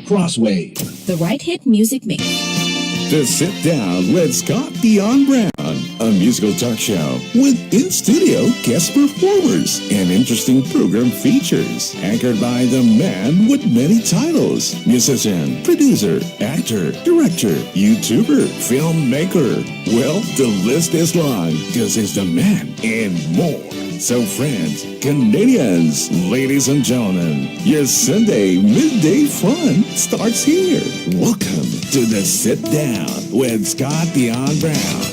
Crosswave. The Right Hit Music Mix. To Sit Down with Scott Dion Brown, a musical talk show with in-studio guest performers and interesting program features. Anchored by the man with many titles. Musician, producer, actor, director, YouTuber, filmmaker. Well, the list is long because he's the man and more. So friends, Canadians, ladies and gentlemen, your Sunday midday fun starts here. Welcome to the Sit Down with Scott Dion Brown.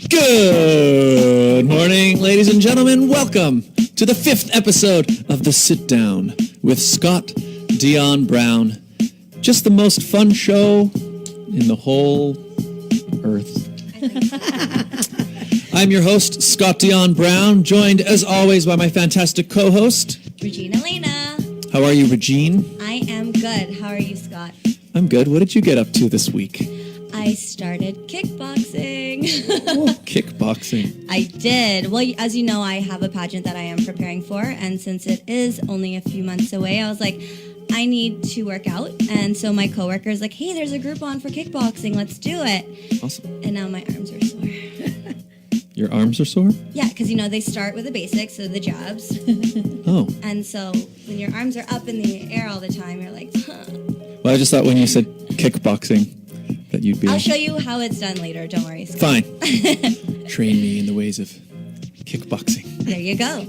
Good morning, ladies and gentlemen. Welcome to the 5th episode of the Sit Down with Scott Dion Brown. Just the most fun show in the whole earth. I'm your host, Scott Dion Brown, joined as always by my fantastic co-host, Regina Lena. How are you, Regine? I am good. How are you, Scott? I'm good. What did you get up to this week? I started kickboxing. Kickboxing. I did. Well, as you know, I have a pageant that I am preparing for, and since it is only a few months away, I was like, I need to work out. And so my coworker's like, hey, there's a group on for kickboxing. Let's do it. Awesome. And now my arms are sore. Your arms are sore? Yeah, because, they start with the basics, so the jabs. Oh. And so when your arms are up in the air all the time, you're like, huh. Well, I just thought when you said kickboxing that you'd be I'll like, show you how it's done later. Don't worry, Scott. fine. Train me in the ways of kickboxing. There you go.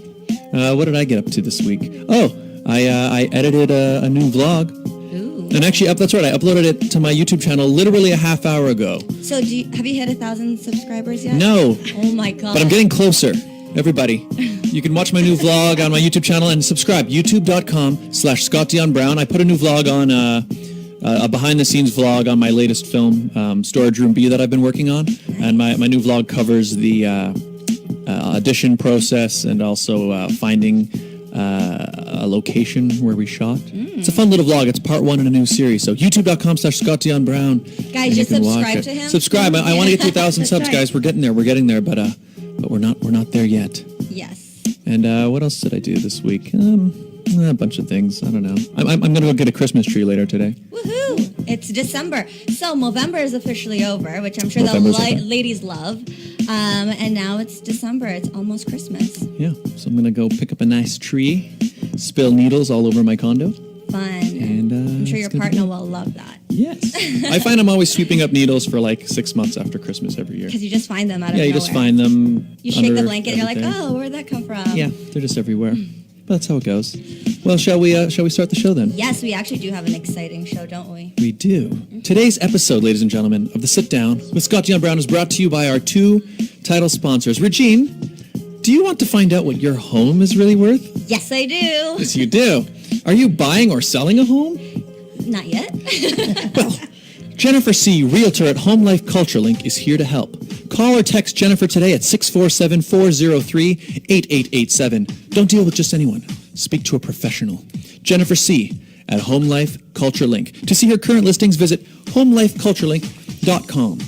What did I get up to this week? Oh, I edited a new vlog. Ooh. And actually, that's right, I uploaded it to my YouTube channel literally a half hour ago. So have you hit 1,000 subscribers yet? No. Oh my God. But I'm getting closer. Everybody, you can watch my new vlog on my YouTube channel and subscribe. YouTube.com/Scott Dion Brown. I put a new vlog on, a behind-the-scenes vlog on my latest film, Storage Room B, that I've been working on. And my new vlog covers the audition process and also finding a location where we shot. It's a fun little vlog. It's part 1 in a new series. So YouTube.com/Scott Dion Brown. Guys, just subscribe to him. Subscribe. I want to get to 1,000 subs, right. guys. We're getting there. But we're not there yet. Yes. And what else did I do this week? A bunch of things. I don't know. I'm going to go get a Christmas tree later today. Woohoo! It's December. So Movember is officially over, which I'm sure Movember's the over. ladies love. And now it's December. It's almost Christmas. Yeah. So I'm going to go pick up a nice tree, spill needles all over my condo. Fun. And I'm sure your it's gonna partner be- will love that. Yes. I find I'm always sweeping up needles for like 6 months after Christmas every year. Because you just find them out of Yeah, you nowhere. just find them. You shake the under blanket and you're like, everything. oh, where'd that come from? Yeah, they're just everywhere. But that's how it goes. Well, shall we start the show then? Yes, we actually do have an exciting show, don't we? We do. Today's episode, ladies and gentlemen, of the Sit Down with Scott Dion Brown is brought to you by our 2 title sponsors. Regine, do you want to find out what your home is really worth? Yes, I do. Yes, you do. Are you buying or selling a home? Not yet. Well, Jennifer C., Realtor at Home Life Culture Link, is here to help. Call or text Jennifer today at 647-403-8887. Don't deal with just anyone. Speak to a professional. Jennifer C. at Home Life Culture Link. To see her current listings, visit homelifeculturelink.com.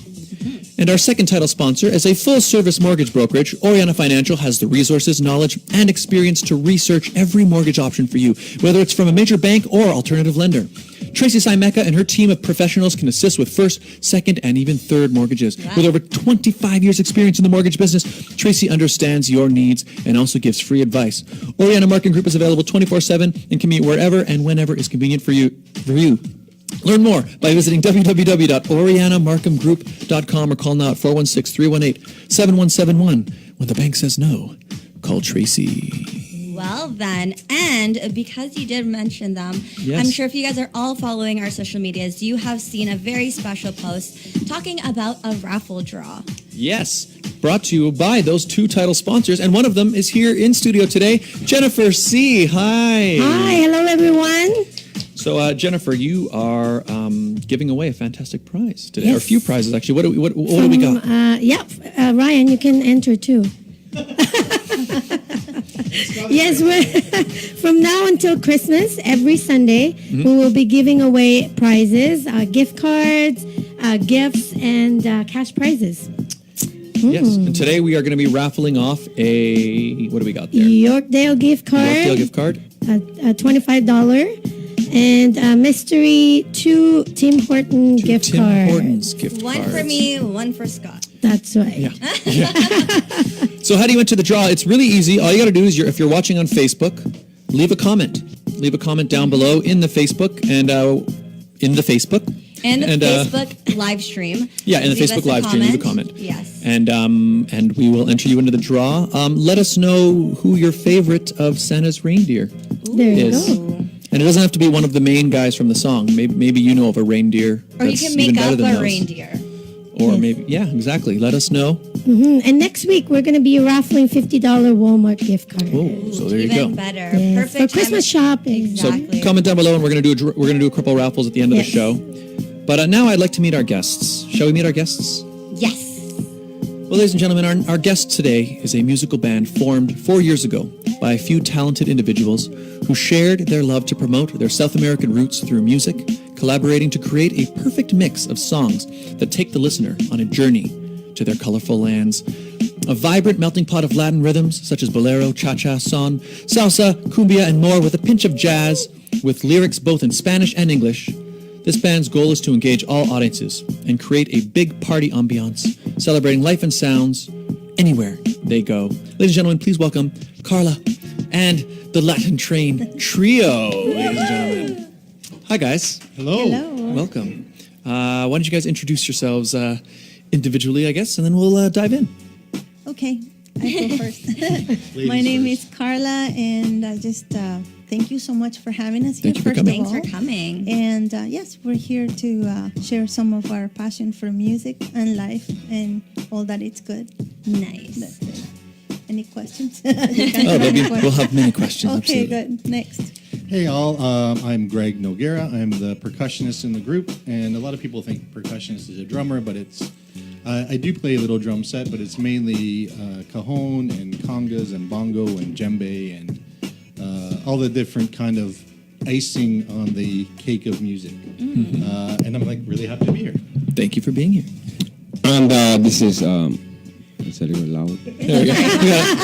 And our second title sponsor is a full-service mortgage brokerage. Oriana Financial has the resources, knowledge, and experience to research every mortgage option for you, whether it's from a major bank or alternative lender. Tracy Simeka and her team of professionals can assist with first, second, and even third mortgages. Wow. With over 25 years experience in the mortgage business, Tracy understands your needs and also gives free advice. Oriana Marketing Group is available 24/7 and can meet wherever and whenever is convenient for you. Learn more by visiting www.orianamarkhamgroup.com or call now at 416-318-7171. When the bank says no, call Tracy. Well then, and because you did mention them, Yes. I'm sure if you guys are all following our social medias, you have seen a very special post talking about a raffle draw. Yes, brought to you by those 2 title sponsors, and one of them is here in studio today, Jennifer C. Hi. Hi, hello everyone. So, Jennifer, you are giving away a fantastic prize today, or a Yes. few prizes actually. What do we got? Ryan, you can enter too. Yes, from now until Christmas, every Sunday, we will be giving away prizes, gift cards, gifts, and cash prizes. Yes, and today we are going to be raffling off a, what do we got there? Yorkdale gift card. Yorkdale gift card. A $25 and mystery 2 Tim Horton gift Tim cards. Hortons gift One cards. for me, one for Scott. That's right. Yeah. So how do you enter the draw? It's really easy. All you got to do is, if you're watching on Facebook, leave a comment. Leave a comment down below in the Facebook and in the Facebook. And the Facebook live stream. Yeah, in the Leave Facebook us a live stream, leave a comment. Yes. And we will enter you into the draw. Let us know who your favorite of Santa's reindeer There you is. go. And it doesn't have to be one of the main guys from the song. Maybe you know of a reindeer Or you that's can even make better up than a those. reindeer. Or maybe, yeah, exactly. Let us know. And next week we're going to be raffling $50 Walmart gift card. Oh, so there you Even go. better. Yes, Perfect. for Christmas shopping. So Exactly. comment down below, and we're gonna do a couple raffles at the end of the Yes. show. But now I'd like to meet our guests. Shall we meet our guests? Yes. Well, ladies and gentlemen, our guest today is a musical band formed 4 years ago by a few talented individuals who shared their love to promote their South American roots through music, collaborating to create a perfect mix of songs that take the listener on a journey to their colorful lands. A vibrant melting pot of Latin rhythms such as bolero, cha-cha, son, salsa, cumbia, and more with a pinch of jazz with lyrics both in Spanish and English. This band's goal is to engage all audiences and create a big party ambiance, celebrating life and sounds anywhere they go. Ladies and gentlemen, please welcome Carla and the Latin Train Trio, ladies and gentlemen. Hi, guys. Hello. Welcome. Why don't you guys introduce yourselves individually, I guess, and then we'll dive in. Okay, I go first. My name is Carla, and I just thank you so much for having us here. Thank you for first coming. of Thanks all. for coming. And yes, we're here to share some of our passion for music and life and all that it's good. Nice. That's it. Any questions? We'll have many questions. Okay, absolutely. good. Next. Hey, all. I'm Greg Noguera. I'm the percussionist in the group, and a lot of people think percussionist is a drummer, but it's. I do play a little drum set, but it's mainly cajon and congas and bongo and djembe and all the different kind of icing on the cake of music. And I'm like really happy to be here. Thank you for being here. And this is it's a little loud. There we go.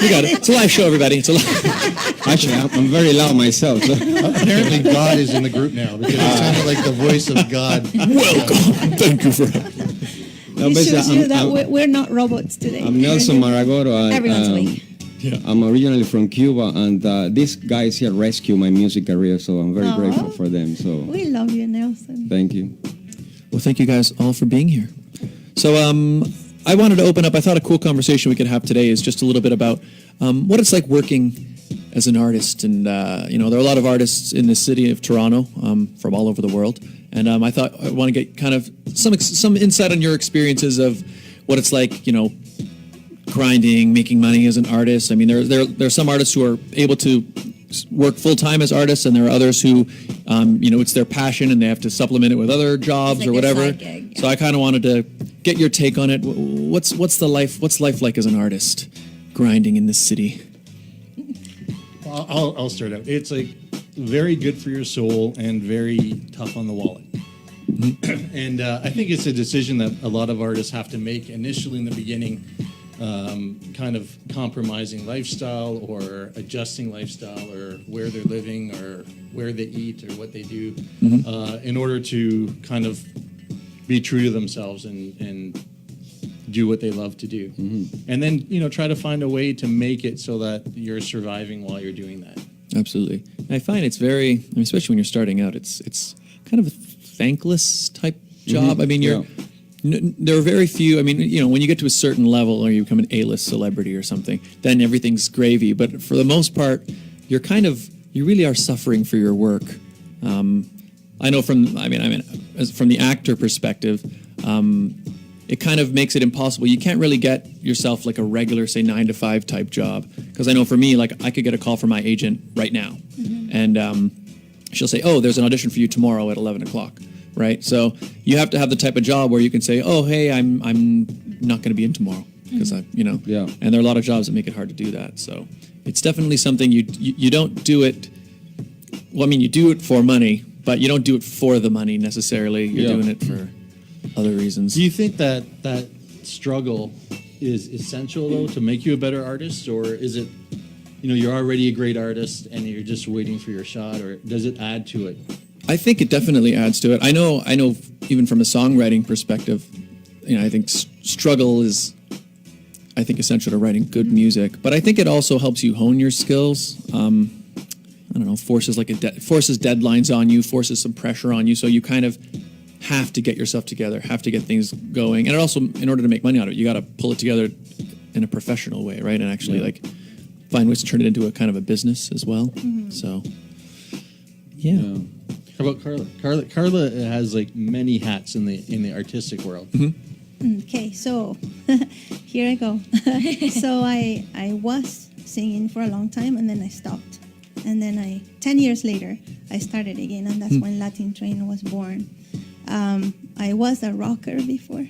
We got it. It's a live show, everybody. It's a live. Actually, I'm very loud myself. So. Apparently, God is in the group now because it sounded like the voice of God. Welcome. Thank you for. No, It basically, shows you that we're not robots today. I'm Nelson Maragoro. Every once in a week. I'm originally from Cuba, and these guys here rescued my music career, so I'm very Aw. grateful for them. So We love you, Nelson. thank you. Well, thank you guys all for being here. So, I wanted to open up. I thought a cool conversation we could have today is just a little bit about what it's like working as an artist. And there are a lot of artists in the city of Toronto from all over the world. And I thought I want to get kind of some insight on your experiences of what it's like, grinding, making money as an artist. I mean, there are some artists who are able to work full time as artists, and there are others who, it's their passion and they have to supplement it with other jobs It's or like a whatever. side gig, yeah. So I kind of wanted to get your take on it. What's life like as an artist, grinding in this city? I'll start out. It's like very good for your soul and very tough on the wallet. And I think it's a decision that a lot of artists have to make initially in the beginning, kind of compromising lifestyle or adjusting lifestyle or where they're living or where they eat or what they do in order to kind of be true to themselves and do what they love to do. And then, try to find a way to make it so that you're surviving while you're doing that. Absolutely. I find it's very, especially when you're starting out, it's kind of a thankless type job. I mean, there are very few. I mean, when you get to a certain level or you become an A-list celebrity or something, then everything's gravy. But for the most part, you really are suffering for your work. I know from the actor perspective, it kind of makes it impossible. You can't really get yourself like a regular, say, 9-to-5 type job. Because I know for me, like I could get a call from my agent right now, and she'll say, "Oh, there's an audition for you tomorrow at 11 o'clock." Right? So you have to have the type of job where you can say, "Oh, hey, I'm not going to be in tomorrow," because Yeah. And there are a lot of jobs that make it hard to do that. So it's definitely something you don't do it. Well, I mean, you do it for money, but you don't do it for the money necessarily. You're doing it for other reasons. Do you think that struggle is essential though to make you a better artist, or is it, you're already a great artist and you're just waiting for your shot, or does it add to it? I think it definitely adds to it. I know. Even from a songwriting perspective, I think struggle is, I think, essential to writing good music. But I think it also helps you hone your skills. I don't know, forces deadlines on you, forces some pressure on you, so you kind of have to get yourself together, have to get things going, and it also, in order to make money out of it, you got to pull it together in a professional way, right? And actually, find ways to turn it into a kind of a business as well. So, yeah. How about Carla? Carla has many hats in the artistic world. Okay, so here I go. So I was singing for a long time, and then I stopped. And then 10 years later, I started again, and that's when Latin Train was born. I was a rocker before.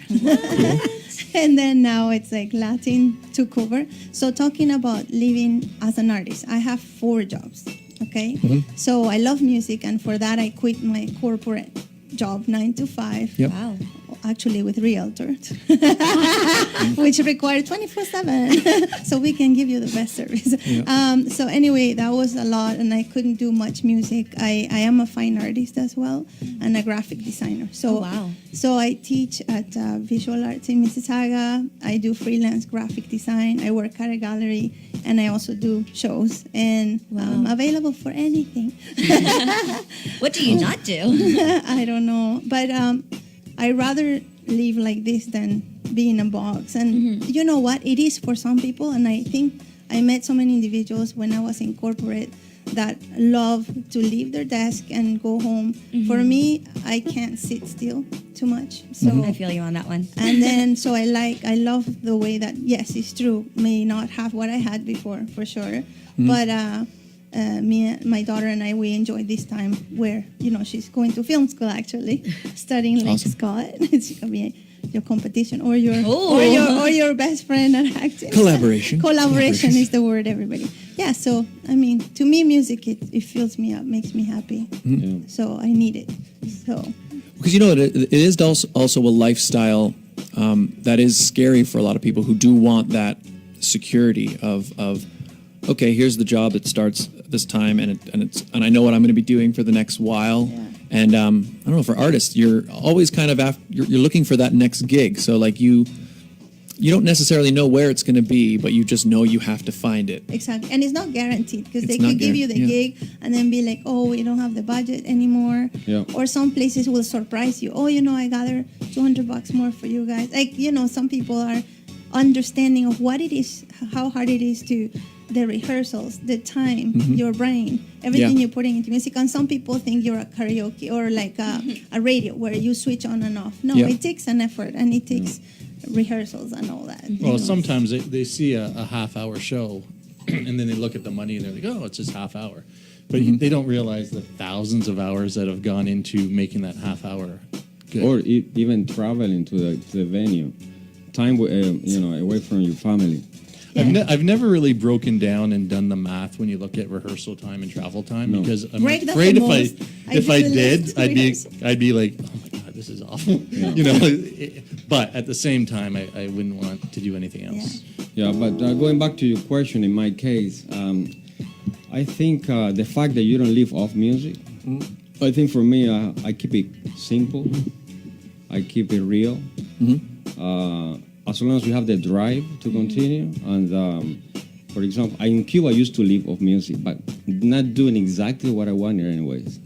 And then now it's Latin took over. So talking about living as an artist, I have 4 jobs, okay? So I love music, and for that I quit my corporate job, 9 to 5. Yep. Wow. Actually with realtor, which required 24/7, so we can give you the best service. Yeah. So anyway, that was a lot, and I couldn't do much music. I am a fine artist as well, and a graphic designer. So wow. So I teach at Visual Arts in Mississauga. I do freelance graphic design. I work at a gallery, and I also do shows, and I'm available for anything. What do you not do? I don't know, but I rather live like this than be in a box. And you know what? It is for some people, and I think I met so many individuals when I was in corporate that love to leave their desk and go home. For me, I can't sit still too much. So I feel you on that one. and then so I love the way that, yes, it's true, may not have what I had before, for sure, but my daughter and I, we enjoyed this time where, she's going to film school, actually, studying like Awesome. Scott. It's gonna be your competition or your best friend at acting. Collaboration is the word, everybody. Yeah, so I mean, to me, music it fills me up, makes me happy. So I need it. So Because it is also a lifestyle that is scary for a lot of people who do want that security of okay, here's the job that starts this time, and I know what I'm going to be doing for the next while. Yeah. And I don't know, for artists, you're always kind of you're looking for that next gig. So you don't necessarily know where it's going to be, but you just know you have to find it. exactly, and it's not guaranteed, because they It's not could give you the guaranteed, gig and then be like, oh, we don't have the budget anymore. Yeah. Or some places will surprise you. Oh, I gathered $200 more for you guys. Some people are understanding of what it is, how hard it is to the rehearsals, the time, your brain, everything you're putting into music. And some people think you're a karaoke or like a radio where you switch on and off. No, it takes an effort, and it takes rehearsals and all that. Well, sometimes they see a half-hour show, and then they look at the money and they're like, oh, it's just half hour. But they don't realize the thousands of hours that have gone into making that half hour good. Or even traveling to the venue, time away from your family. I've never really broken down and done the math when you look at rehearsal time and travel time, because I'm Break that afraid the if most. if I I do the did, list I'd be like, oh my god, this is awful. But at the same time, I wouldn't want to do anything else. Yeah, but going back to your question, in my case, I think the fact that you don't live off music, I think for me, I keep it simple. I keep it real. As long as you have the drive to continue. And for example, in Cuba, I used to live off music, but not doing exactly what I wanted anyways.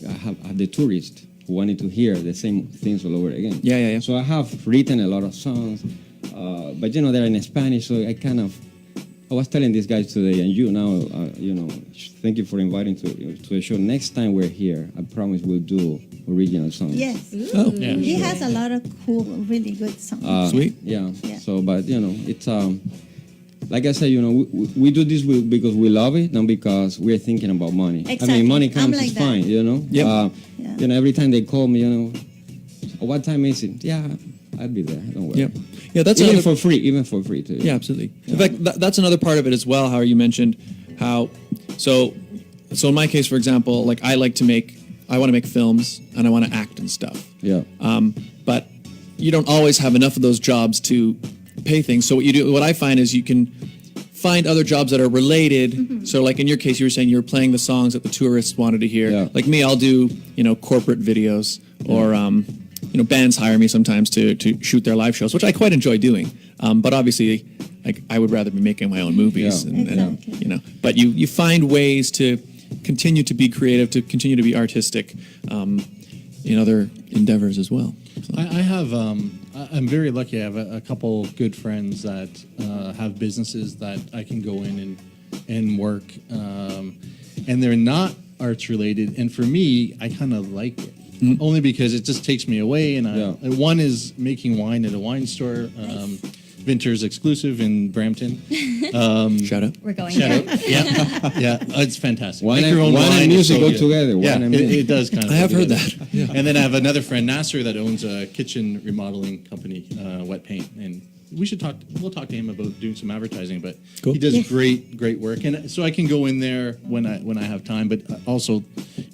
I have the tourist who wanted to hear the same things all over again. Yeah. So I have written a lot of songs, but they're in Spanish, so I was telling these guys today, and thank you for inviting to the show. Next time we're here, I promise we'll do original songs. Yes. Oh, Yeah, He sure. has a lot of cool, really good songs. Sweet. Yeah. Yeah. So, but it's like I said, we do this because we love it, not because we're thinking about money. I Exactly. mean, money I'm comes, like it's that. fine, Yep. Yeah. Every time they call me, what time is it? Yeah, I'll be there. Don't worry. Yep. Yeah, that's even another, for free too. Yeah, absolutely. In fact, that's another part of it as well. How you mentioned how so in my case, for example, like I want to make films and I want to act and stuff. Yeah. But you don't always have enough of those jobs to pay things. So what I find is you can find other jobs that are related. So like in your case, you were saying you were playing the songs that the tourists wanted to hear. Yeah. Like me, I'll do, corporate videos or, bands hire me sometimes to shoot their live shows, which I quite enjoy doing. But obviously, like I would rather be making my own movies. Yeah. Exactly. But you find ways to continue to be creative, to continue to be artistic in other endeavors as well. So. I have. I'm very lucky. I have a couple good friends that have businesses that I can go in and work, and they're not arts related. And for me, I kind of like it. Only because it just takes me away. And one is making wine at a wine store, Vinters exclusive in Brampton. Shout out. We're going Shout there. out. Yeah, it's fantastic. Wine Make your and- own wine and wine is music so go good. together. Yeah, Wine and it music. does kind of. I have go heard together. that. Yeah. And then I have another friend, Nasser, that owns a kitchen remodeling company, Wet Paint, and we should talk. We'll talk to him about doing some advertising. But Cool. he does great work, and so I can go in there when I have time. But also,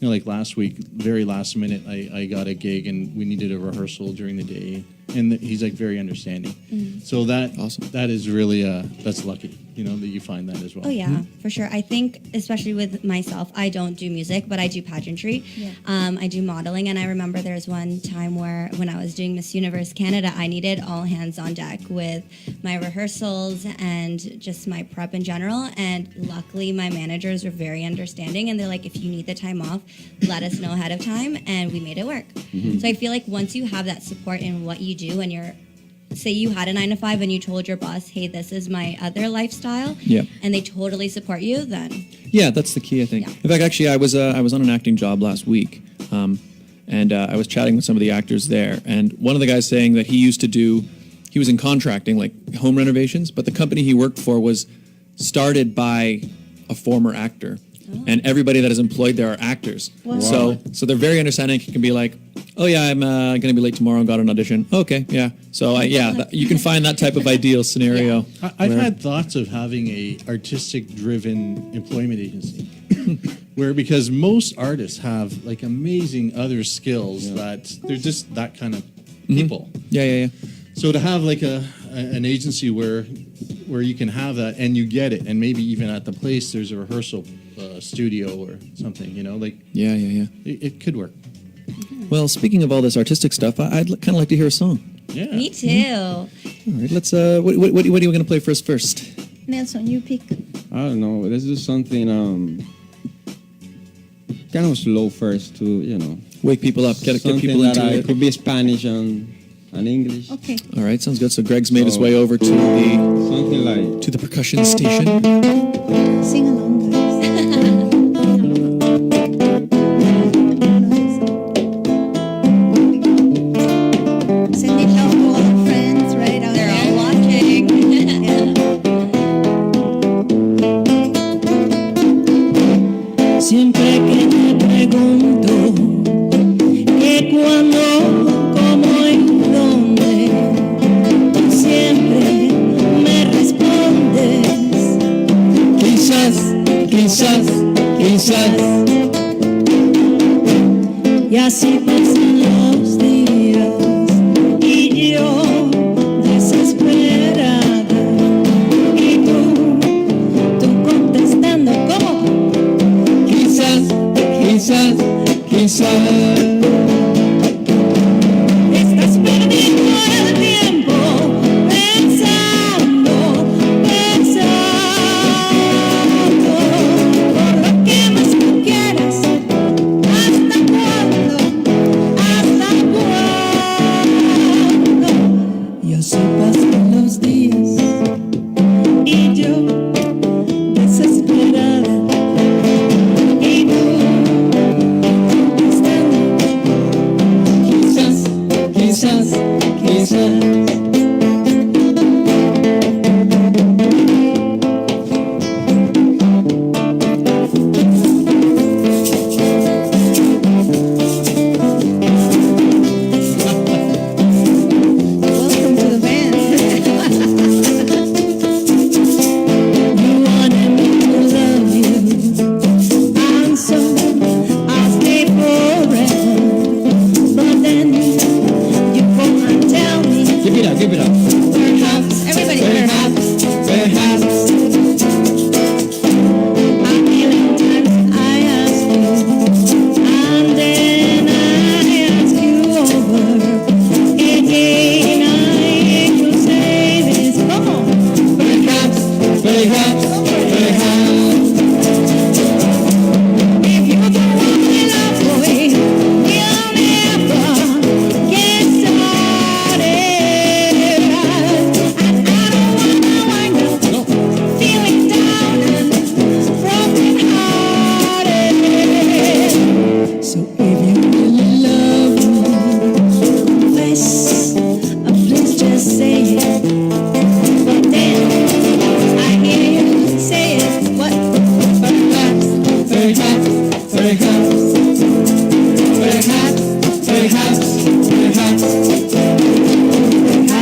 like last week, very last minute, I got a gig and we needed a rehearsal during the day, and he's like very understanding. So that Awesome. that is really that's lucky, that you find that as well. Oh yeah, for sure. I think especially with myself, I don't do music, but I do pageantry. Yeah. I do modeling, and I remember there was one time where when I was doing Miss Universe Canada, I needed all hands on deck with my rehearsals and just my prep in general. And luckily, my managers were very understanding, and they're like, if you need the time off, let us know ahead of time, and we made it work. So I feel like once you have that support in what you do, and you're say you had a 9 to 5 and you told your boss, hey, this is my other lifestyle, Yeah. and they totally support you, then Yeah, that's the key, I think. Yeah. In fact, actually, I was on an acting job last week, and I was chatting with some of the actors there, and one of the guys saying that he was in contracting, like home renovations, but the company he worked for was started by a former actor, and everybody that is employed there are actors. Wow. So they're very understanding. It can be like, oh yeah, I'm going to be late tomorrow and got an audition. Okay, yeah. So you can find that type of ideal scenario. I've where- had thoughts of having a artistic-driven employment agency, where because most artists have like amazing other skills that they're just that kind of people. Yeah. So to have like an agency where you can have that and you get it, and maybe even at the place there's a rehearsal studio or something, like Yeah. it could work. Well, speaking of all this artistic stuff, I'd kind of like to hear a song. Yeah. me too. All right, let's. What are you going to play for us first? Nelson, you pick. I don't know. Let's do something kind of slow first to Wake people up, get something people that into it. could be Spanish and English. Okay. All right, sounds good. So Greg's made his So- way over to Something like the percussion station. Sing along, guys. Sending love to all our friends right out They're there. all watching. Siempre que te pregunto que cuándo, cómo y dónde, siempre me respondes quizás, quizás, quizás. Y así pasan los días y yo desesperada y tú contestando ¿cómo? Quizás, quizás, quizás. Estás perdiendo el tiempo pensando, pensando por lo que más tú quieras. ¿Hasta cuándo? ¿Hasta cuándo? Y así pasan los días y yo desesperada. Y tú contestando, quizás, quizás, quizás. Welcome to the band. You wanted me to love you, and so I'll stay forever. But then you go and tell me keep it my house, my house, my house.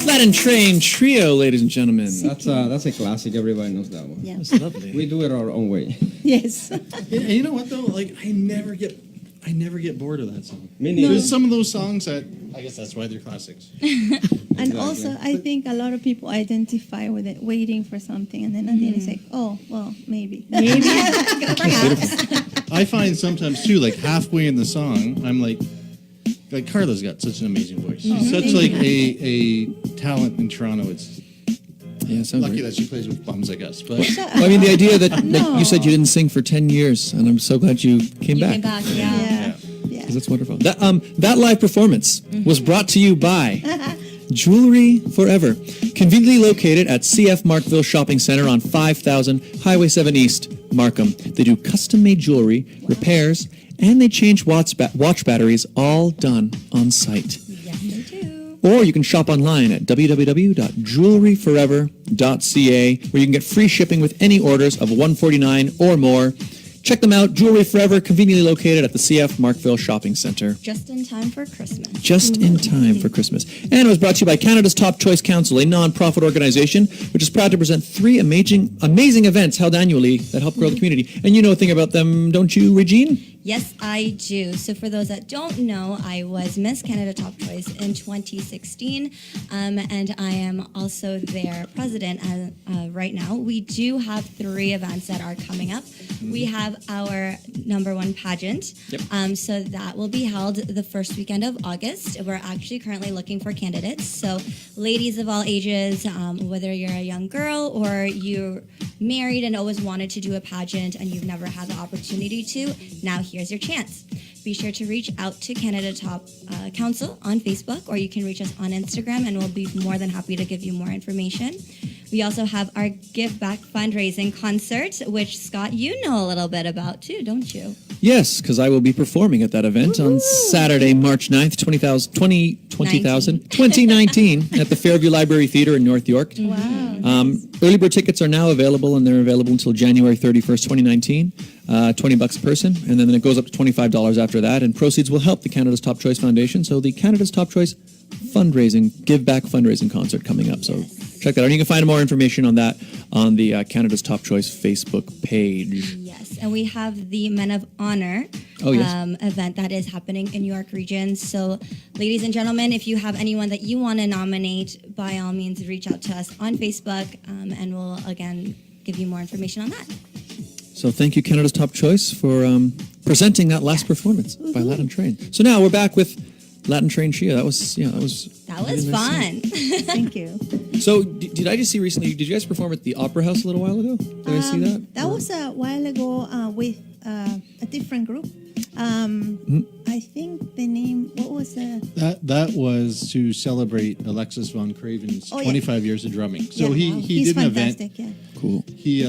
Latin Train Trio, ladies and gentlemen. That's a classic. Everybody knows that one. Yeah. That's lovely. We do it our own way. Yes. And you know what though? Like I never get bored of that song. Me neither. There's some of those songs that I guess that's why they're classics. And also, I think a lot of people identify with it, waiting for something, and then at the end it's like, oh, well, maybe. I find sometimes too, like halfway in the song, I'm like Carla's got such an amazing voice. She's such like a talent in Toronto. It's Yeah, sounds lucky great. that she plays with bums, I guess. But Well, I mean, the idea that No. like, you said you didn't sing for 10 years, and I'm so glad you came You back. came back, yeah. Yeah. Yeah. 'Cause that's wonderful. That live performance was brought to you by Jewelry Forever, conveniently located at CF Markville Shopping Center on 5000 Highway 7 East, Markham. They do custom-made jewelry, repairs, and they change watch batteries, all done on site. Yes, they do. Or you can shop online at www.jewelryforever.ca, where you can get free shipping with any orders of $149 or more. Check them out, Jewelry Forever, conveniently located at the CF Markville Shopping Center. Just in time for Christmas. Just in time for Christmas. And it was brought to you by Canada's Top Choice Council, a non-profit organization which is proud to present 3 amazing events held annually that help grow the community. And you know a thing about them, don't you, Regine? Yes, I do. So for those that don't know, I was Miss Canada Top Choice in 2016, and I am also their president right now. We do have 3 events that are coming up. We have our #1 pageant. Yep. So that will be held the first weekend of August. We're actually currently looking for candidates. So ladies of all ages, whether you're a young girl or you're married and always wanted to do a pageant and you've never had the opportunity to, now here's your chance. Be sure to reach out to Canada Top Council on Facebook, or you can reach us on Instagram, and we'll be more than happy to give you more information. We also have our Give Back fundraising concert, which, Scott, you know a little bit about too, don't you? Yes, because I will be performing at that event on Saturday, March 9th, 2019, at the Fairview Library Theatre in North York. Wow. Early bird tickets are now available, and they're available until January 31st, 2019. $20 a person, and then it goes up to $25 after that, and proceeds will help the Canada's Top Choice Foundation. So the Canada's Top Choice Give Back fundraising concert coming up. So check that out. You can find more information on that on the Canada's Top Choice Facebook page. Yes, and we have the Men of Honor event that is happening in York Region. So, ladies and gentlemen, if you have anyone that you want to nominate, by all means, reach out to us on Facebook, and we'll, again, give you more information on that. So thank you, Canada's Top Choice, for presenting that last performance by Latin Train. So now we're back with Latin Train Trio. That was That was fun. Thank you. So did I just see recently? Did you guys perform at the Opera House a little while ago? Did I see that? That was a while ago with a different group. I think the name, what was the... that was to celebrate Alexis Von Craven's 25 years of drumming. So Yeah, he he's did an event. fantastic, yeah. Cool. He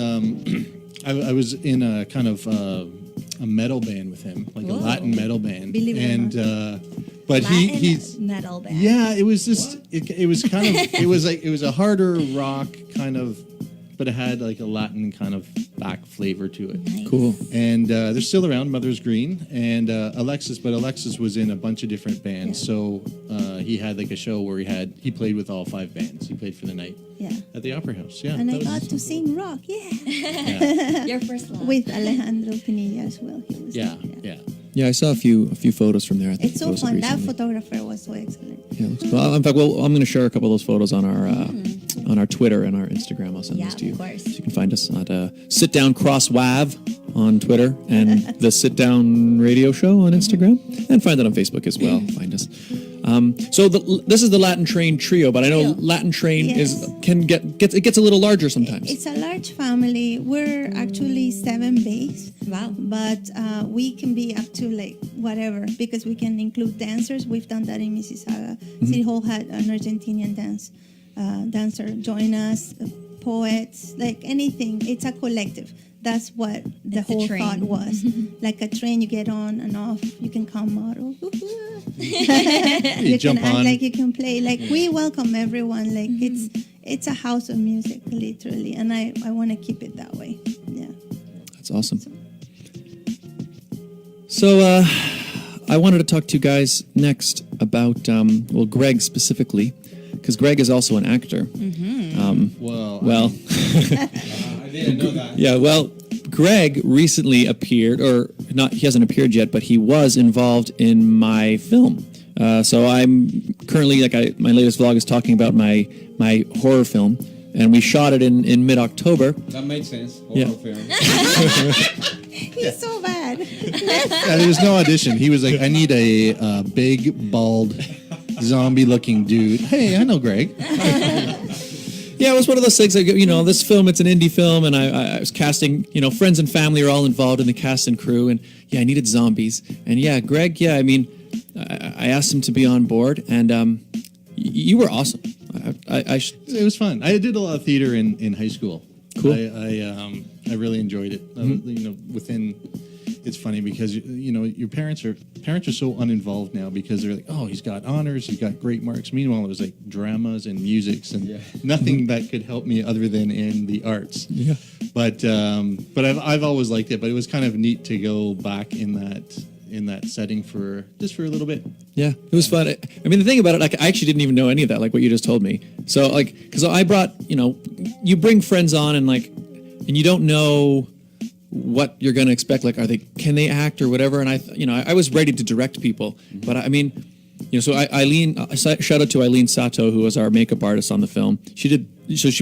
I was in a kind of a metal band with him, like a Latin metal band, Believe it or and but Latin he's metal band. yeah, it was just it was kind of it was a harder rock kind of, but it had like a Latin kind of back flavor to it. Nice. Cool. And they're still around, Mother's Green, and Alexis was in a bunch of different bands. So he had like a show where he played with all 5 bands. He played for the night Yeah. at the Opera House. Yeah, And I that was- got to sing rock, yeah. Your first love. With Alejandro Pinilla as well. He was yeah, there, yeah. Yeah, I saw a few photos from there. I think It's so posted fun. That recently. photographer was so excellent. Yeah, looks cool. In fact, I'm going to share a couple of those photos on our Twitter and our Instagram. I'll send Yeah, those to you. of course. So you can find us at Sit Down Cross Wav on Twitter and the Sit Down Radio Show on Instagram, and find that on Facebook as well. Find us. So this is the Latin Train Trio, but I know Trio. Latin Train Yes. gets a little larger sometimes. It's a large family. We're actually 7 bass. Wow. But we can be up to like whatever because we can include dancers. We've done that in Mississauga. City Hall had an Argentinian dancer join us. poets, like anything. It's a collective. That's what the It's a whole train. thought was. Like a train, you get on and off. You can come out. You jump can act on. like you can play. Like we welcome everyone. Like it's a house of music, literally. And I want to keep it that way. Yeah. That's awesome. So I wanted to talk to you guys next about, Greg specifically, because Greg is also an actor. Well, I didn't know that. Yeah, well, Greg recently appeared, or not, he hasn't appeared yet, but he was involved in my film. So I'm currently, my latest vlog is talking about my horror film, and we shot it in mid-October. That makes sense. Yeah. Horror film. He's so bad. yeah, there was no audition. He was like, I need a big, bald, zombie-looking dude. Hey, I know Greg. Yeah, it was one of those things, like, this film, it's an indie film, and I was casting, friends and family are all involved in the cast and crew, and yeah, I needed zombies. And yeah, Greg, I asked him to be on board, and you were awesome. It was fun. I did a lot of theater in high school. Cool. I really enjoyed it. It's funny because your parents are so uninvolved now because they're like, oh, he's got honors, he's got great marks. Meanwhile, it was like dramas and musics and nothing that could help me other than in the arts. Yeah. But I've always liked it. But it was kind of neat to go back in that setting for a little bit. Yeah, it was fun. I mean, the thing about it, I actually didn't even know any of that, like what you just told me. So, because I brought, you bring friends on and you don't know what you're going to expect. Like, can they act or whatever? And I was ready to direct people, but I mean, so shout out to Eileen Sato, who was our makeup artist on the film. She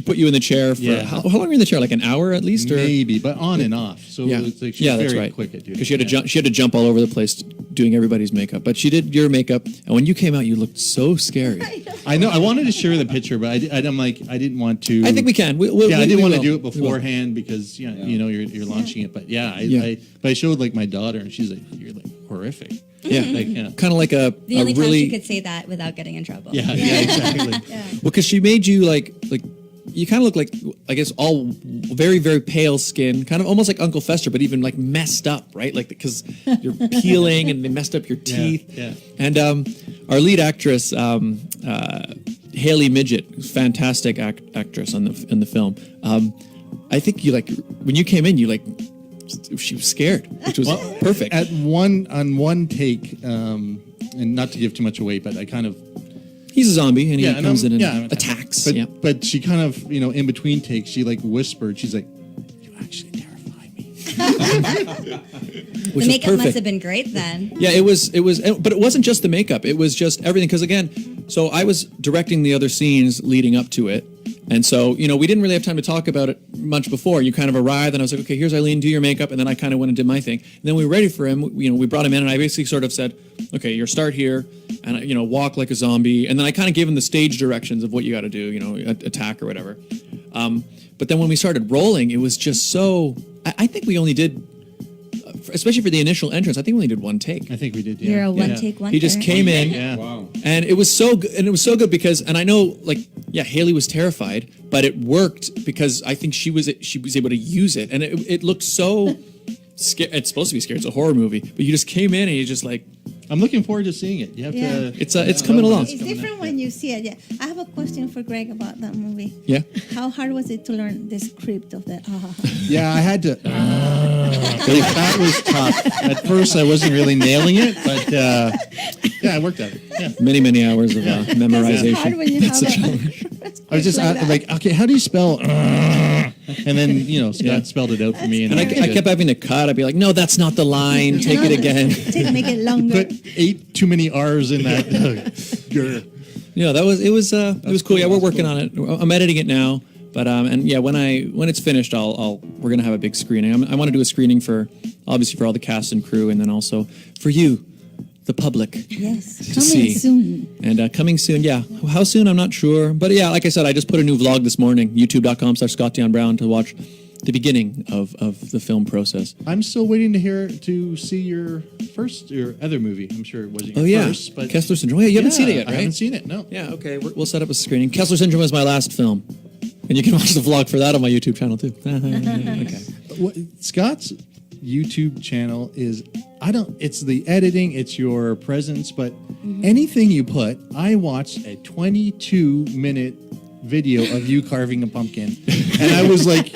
put you in the chair for, how long were you in the chair? Like an hour at least? Or? Maybe, but on and off. So Yeah, it's like she's that's very right. quick at doing it. Because she had to jump all over the place doing everybody's makeup. But she did your makeup, and when you came out, you looked so scary. I know. I wanted to share the picture, but I'm like, I didn't want to. I think we can. I didn't want to will. do it We will. beforehand because you're launching it. But I showed like my daughter, and she's like, "You're like horrific." Yeah, Kind of like a The only time really she could say that without getting in trouble. Yeah, exactly. well, because she made you like you kind of look like, I guess, all very, very pale skin, kind of almost like Uncle Fester, but even like messed up, right? Like, because you're peeling and they messed up your teeth. Yeah. And our lead actress, Haley Midget, fantastic actress in the film. I think when you came in, she was scared, which was perfect. On one take, and not to give too much away, but I kind of. He's a zombie, and he comes in and I'm attacks. But she kind of, in between takes, she like whispered, she's like, "You actually terrify me." The makeup must have been great then. Yeah, it was, but it wasn't just the makeup. It was just everything. Because again, so I was directing the other scenes leading up to it. And so, we didn't really have time to talk about it much before. You kind of arrived, and I was like, okay, here's Eileen, do your makeup. And then I kind of went and did my thing. And then we were ready for him. We brought him in, and I basically sort of said, okay, you start here, and, walk like a zombie. And then I kind of gave him the stage directions of what you got to do, attack or whatever. But then when we started rolling, it was just so, I think we only did, especially for the initial entrance, I think we only did one take. I think we did. You're a one-take wonder. He just came in. Yeah. Wow. And it was so good, because, and I know, Haley was terrified, but it worked because I think she was able to use it, and it looked so scary. It's supposed to be scary. It's a horror movie, but you just came in and you just like. I'm looking forward to seeing it. You have to. It's coming along. It's different when you see it. Yeah, I have a question for Greg about that movie. Yeah. How hard was it to learn the script of that? Yeah, I had to. That was tough. At first, I wasn't really nailing it, but I worked at it. Yeah. Many hours of memorization. It's hard when you have that. I was just like, okay, how do you spell? And then Scott spelled it out for me, And I kept having to cut. I'd be like, no, that's not the line. Take it again. Make it longer. Put 8 too many R's in that. Yeah, it was cool. Yeah, we're working on it. I'm editing it now. But when it's finished, we're gonna have a big screening. I want to do a screening for all the cast and crew, and then also for you, the public. Yes, to coming see. soon. And coming soon, yeah. How soon? I'm not sure. But yeah, like I said, I just put a new vlog this morning, youtube.com/ScottDionBrown, to watch the beginning of the film process. I'm still waiting to see your other movie. I'm sure it wasn't your first, but Kessler Syndrome. Yeah, you haven't seen it yet, right? I haven't seen it. No. Yeah. Okay. We'll set up a screening. Kessler Syndrome was my last film. And you can watch the vlog for that on my YouTube channel too. Okay. Scott's YouTube channel is, it's the editing, it's your presence, but anything you put, I watched a 22-minute video of you carving a pumpkin, and I was like,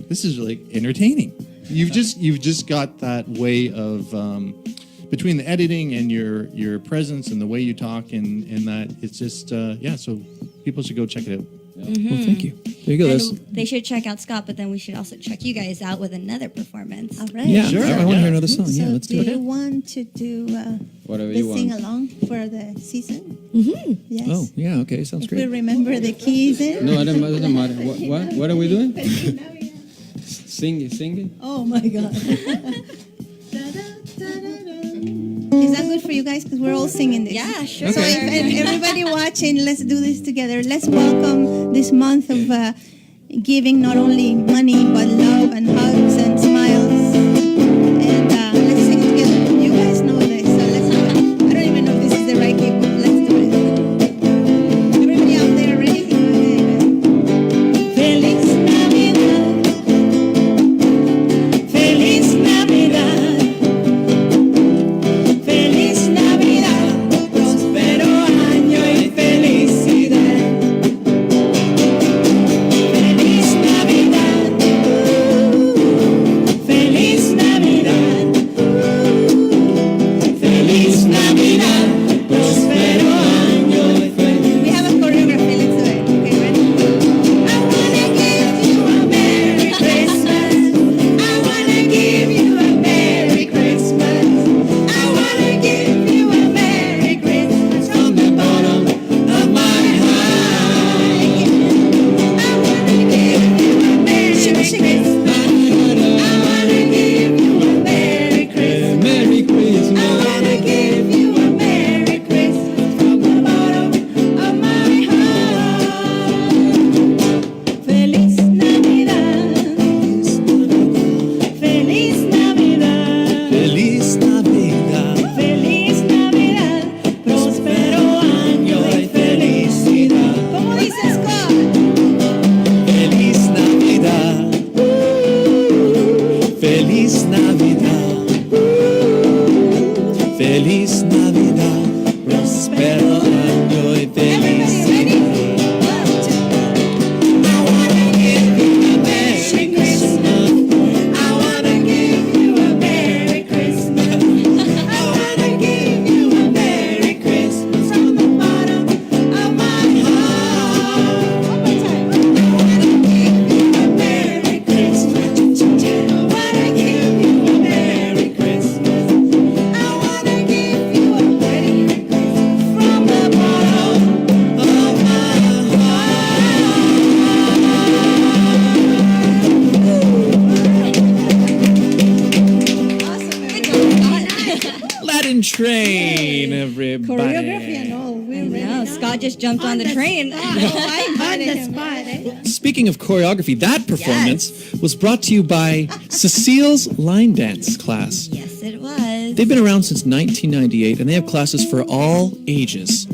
this is like entertaining. You've just got that way of between the editing and your presence and the way you talk and that it's just so people should go check it out. Well, thank you. There you go. And That's, they should check out Scott, but then we should also check you guys out with another performance. All right. yeah, Sure. I want to hear another song. So Yeah, let's do do it. you want to do Whatever the you want. sing along for the season? Yes. Oh, yeah, okay, sounds If we great. remember the keys in. No, it doesn't matter. What are we doing? Sing it. Oh my God. Is that good for you guys? Because we're all singing this. Yeah, sure. So if everybody watching, let's do this together. Let's welcome this month of giving not only money but love and hugs and smiles. And let's sing it together. You guys know this, so let's do it. I don't even know if this is the right key, but let's do it. Everybody out there ready? Okay. Feliz Navidad, Feliz Navidad, Feliz Navidad, próspero año y felicidad. Feliz Navidad, Feliz Navidad, Feliz Navidad, próspero año y felicidad. We have a choreography. Let's do it. Okay, ready? I wanna give you a Merry Christmas. I wanna give you a Merry Christmas. I wanna give you a Merry Christmas from the bottom of my heart. I wanna give you a Merry Christmas. I wanna give you a Merry Christmas. Merry Christmas. I wanna give you a Merry Christmas from the bottom of my heart. Feliz Navidad, Feliz Navidad, Feliz Navidad. Feliz Navidad, próspero año y felicidad. ¿Cómo dices, Scott? Feliz Navidad. Feliz Navidad. Feliz Navidad. Prospero año y felicidad. I wanna give you a Merry Christmas. I wanna give you a Merry Christmas. I wanna give you a Merry Christmas from the bottom of my heart. One more time. I wanna give you a Merry Christmas. I wanna give you a Merry Christmas. I wanna give you a Merry Christmas from the bottom of my Latin Train, everybody. Choreography and all. We're ready. No, Scott just jumped on the train. Oh, I On invited the him. spot, eh? Speaking of choreography, that performance was brought to you by Cecile's Line Dance class. Yes, it was. They've been around since 1998, and they have classes for all ages.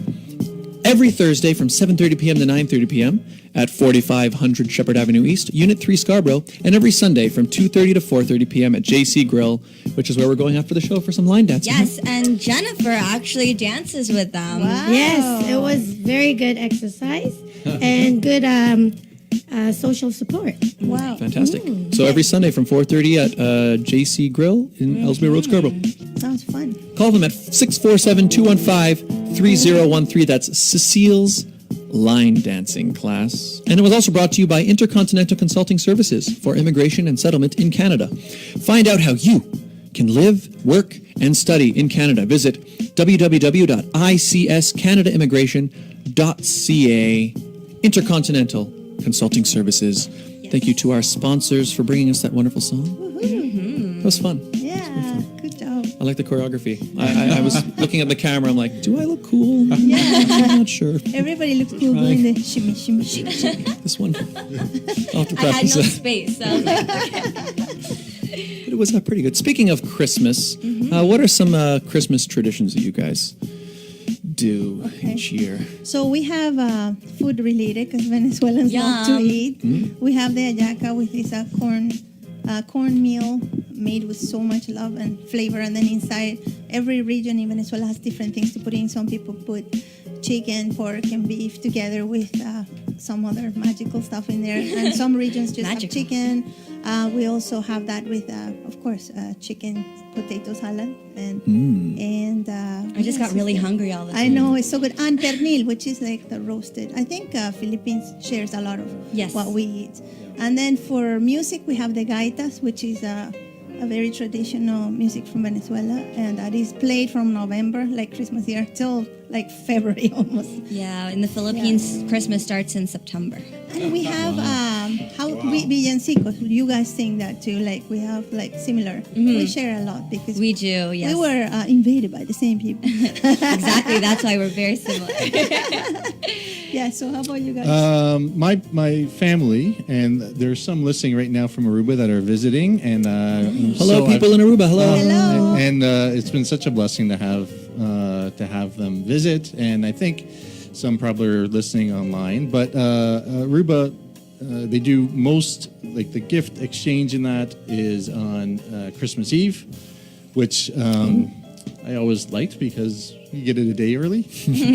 Every Thursday from 7:30 p.m. to 9:30 p.m. at 4500 Shepherd Avenue East, Unit 3 Scarborough, and every Sunday from 2:30 to 4:30 p.m. at JC Grill, which is where we're going after the show for some line dancing. Yes, and Jennifer actually dances with them. Wow. Yes, it was very good exercise and good social support. Wow. Fantastic. So every Sunday from 4:30 at JC Grill in Ellesmere Road, Scarborough. Sounds fun. Call them at 647-215-3013. That's Cecile's Line Dancing class. And it was also brought to you by Intercontinental Consulting Services for Immigration and Settlement in Canada. Find out how you can live, work, and study in Canada. Visit www.icscanadaimmigration.ca. Intercontinental Consulting Services. Thank you to our sponsors for bringing us that wonderful song. That was fun. Yeah. Good job. I like the choreography. I was looking at the camera. I'm like, do I look cool? I'm not sure. Everybody looks cool doing the shimmy, shimmy, shimmy, shimmy. This one, I'll have to I had practice no that. space, so I was like, But it was pretty good. Speaking of Christmas, what are some Christmas traditions that you guys do each year? So we have food related because Venezuelans love to Yum. eat. We have the hallaca, which is a corn meal made with so much love and flavor. And then inside, every region in Venezuela has different things to put in. Some people put chicken, pork, and beef together with some other magical stuff in there. And some regions just have Magical. chicken. We also have that with, of course, chicken potato salad. And I just got really hungry all the time. I know, it's so good. And pernil, which is like the roasted. I think Philippines shares a lot of Yes. what we eat. And then for music, we have the gaitas, which is a very traditional music from Venezuela. And that is played from November, like Christmas here, till like February almost. Yeah, in the Philippines, Christmas starts in September. And we have villancicos. You guys sing that too. Like we have like similar. We share a lot because We do, yes. we were invaded by the same people. Exactly, that's why we're very similar. Yeah. So how about you guys? My family, and there's some listening right now from Aruba that are visiting, and Hello, people in Aruba. Hello. Hello. And it's been such a blessing to have them visit, and I think some probably are listening online. But Aruba, they do most, like the gift exchange in that is on Christmas Eve, which I always liked because you get it a day early.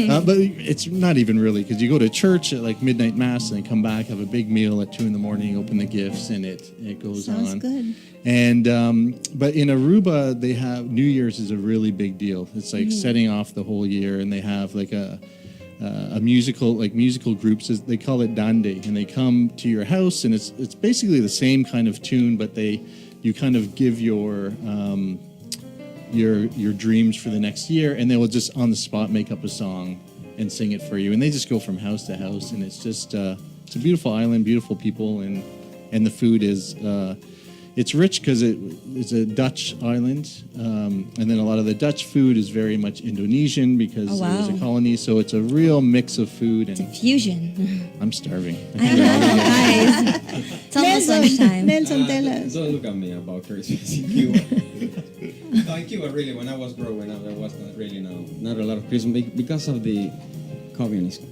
But it's not even really, because you go to church at like midnight mass and then come back, have a big meal at 2 a.m, open the gifts, and it goes Sounds on. good. And but in Aruba, they have New Year's is a really big deal. It's like setting off the whole year, and they have like a musical groups. They call it dande, and they come to your house, and it's basically the same kind of tune, but you kind of give your dreams for the next year, and they will just on the spot make up a song and sing it for you, and they just go from house to house, and it's just it's a beautiful island, beautiful people, and the food is it's rich because it's a Dutch island, and then a lot of the Dutch food is very much Indonesian because Oh, it was a wow. colony, so it's a real mix of food, and Fusion. I'm starving. I know, guys. It's almost lunchtime. Nelson, tell us. Don't look at me about Christmas in Cuba. No, in Cuba, really, when I was growing up, there was not a lot of Christmas because of the communist,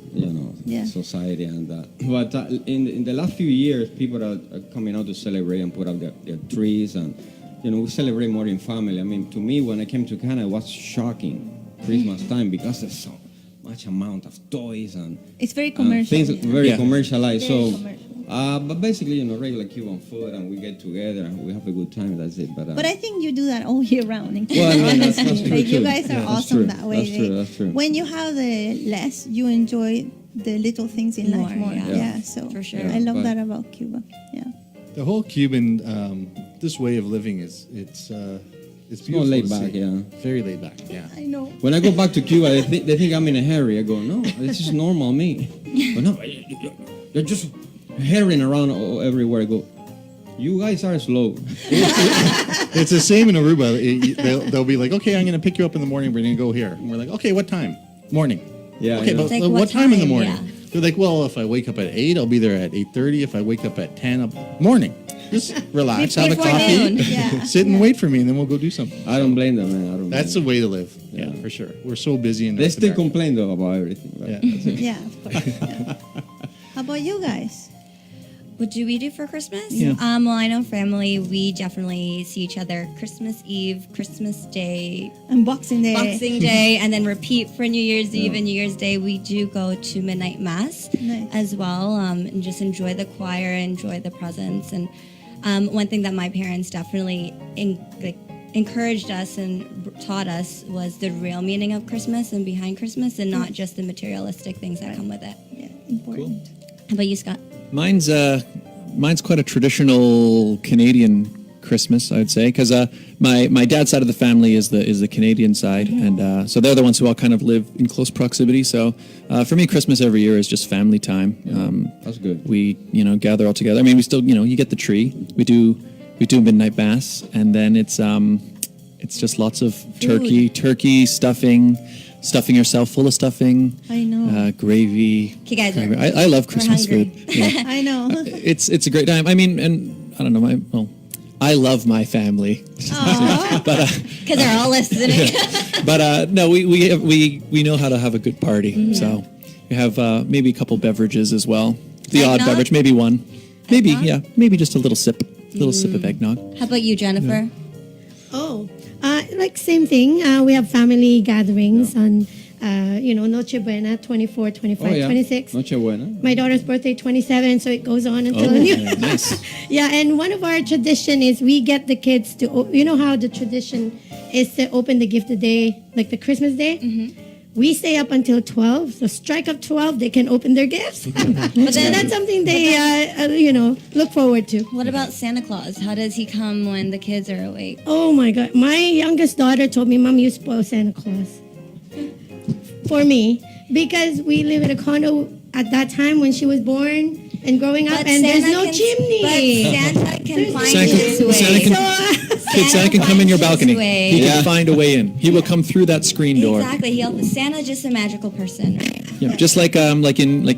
Yeah. society and that. But in the last few years, people are coming out to celebrate and put up their trees, and we celebrate more in family. I mean, to me, when I came to Canada, it was shocking Christmas time because there's so much amount of toys and It's very commercial. things yeah. very Yeah. commercialized. Very So. commercial. But basically, regular Cuban food, and we get together, we have a good time. That's it. But But I think you do that all year round. In Well, I Cuba, mean, that's honestly. true Like, you too. guys are Yeah, that's awesome true. that way. That's true. When you have the less, you enjoy the little things in life More, more. yeah. Yeah. So For sure. I love but- that about Cuba. Yeah. The whole Cuban this way of living it's more beautiful laid to back, see. yeah. Very laid back. Yeah. I know. when I go back to Cuba, they think I'm in a hurry. I go, no, this is normal me. But no, you're just hurrying around everywhere. I go, you guys are slow. It's the same in Aruba. They'll be like, okay, I'm going to pick you up in the morning. We're going to go here. And we're like, okay, what time? Morning. Yeah, Okay, yeah. but It's like, what what time in the time? morning? Yeah. They're like, well, if I wake up at 8, I'll be there at 8:30. If I wake up at 10, morning. Just relax, have a Before coffee, noon. Yeah. sit and wait for me, and then we'll go do something. I don't blame them, man. I don't. That's the blame way to live. Yeah, Yeah. for sure. We're so busy in them. They North still America. complain though about everything. But Yeah. that's it. Yeah, of course. Yeah. How about you guys? What do we do for Christmas? Yeah. Well, I know family, we definitely see each other Christmas Eve, Christmas Day, And Boxing Day. Boxing Day, and then repeat for New Year's Eve and New Year's Day. We do go to midnight mass Nice. as well, and just enjoy the choir, enjoy the presence. And one thing that my parents definitely encouraged us and taught us was the real meaning of Christmas and behind Christmas, and not just the materialistic things that come with it. Yeah, important. How about you, Scott? Mine's quite a traditional Canadian Christmas, I would say, because my dad's side of the family is the Canadian side, and so they're the ones who all kind of live in close proximity. So for me, Christmas every year is just family time. That's good. We gather all together. I mean, we still you get the tree. We do midnight mass, and then it's just lots of turkey stuffing yourself full of stuffing. I know. Gravy. Okay, guys, cranberry. I love we're Christmas hungry. food. Yeah. I know. It's a great time. I mean, and I don't know, I love my family. Because they're all listening. But no, we know how to have a good party. Mm-hmm. So we have maybe a couple beverages as well. The odd Eggnog? beverage, maybe one. Maybe, Eggnog? yeah. Maybe just a little sip. Of eggnog. How about you, Jennifer? Oh, like same thing. We have family gatherings on, Noche Buena, 24, 25, 26. Noche buena. My daughter's birthday, 27, so it goes on until Nice. Yeah, and one of our tradition is we get the kids to, you know how the tradition is to open the gift the day, like the Christmas day? Mm-hmm. We stay up until 12, so strike up 12, they can open their gifts. But then that's something they, look forward to. What about Santa Claus? How does he come when the kids are awake? Oh my God. My youngest daughter told me, Mom, you spoil Santa Claus. For me. Because we live in a condo at that time when she was born and growing up, and there's no chimney. But Santa can find Santa- his way. Santa can- Santa can come in your finds his balcony. way. He can find a way in. He will come through that screen door. Exactly. Santa's just a magical person, right? Yeah, just like in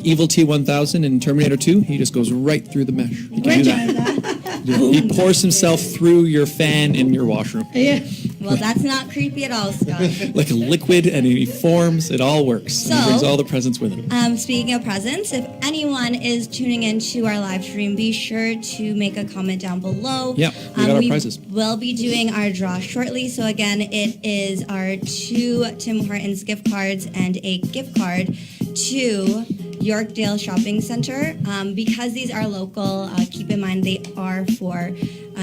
Evil T-1000 in Terminator 2, he just goes right through the mesh. He can do that. He pours himself through your fan in your washroom. Yeah. Well, that's not creepy at all, Scott. Like a liquid, and he forms. It all works. And he So- brings all the presents with him. Speaking of presents, if anyone is tuning into our live stream, be sure to make a comment down below. Yeah, we got our prizes. We'll be doing our draw shortly. So again, it is our 2 Tim Hortons gift cards and a gift card to Yorkdale Shopping Center. Because these are local, keep in mind they are for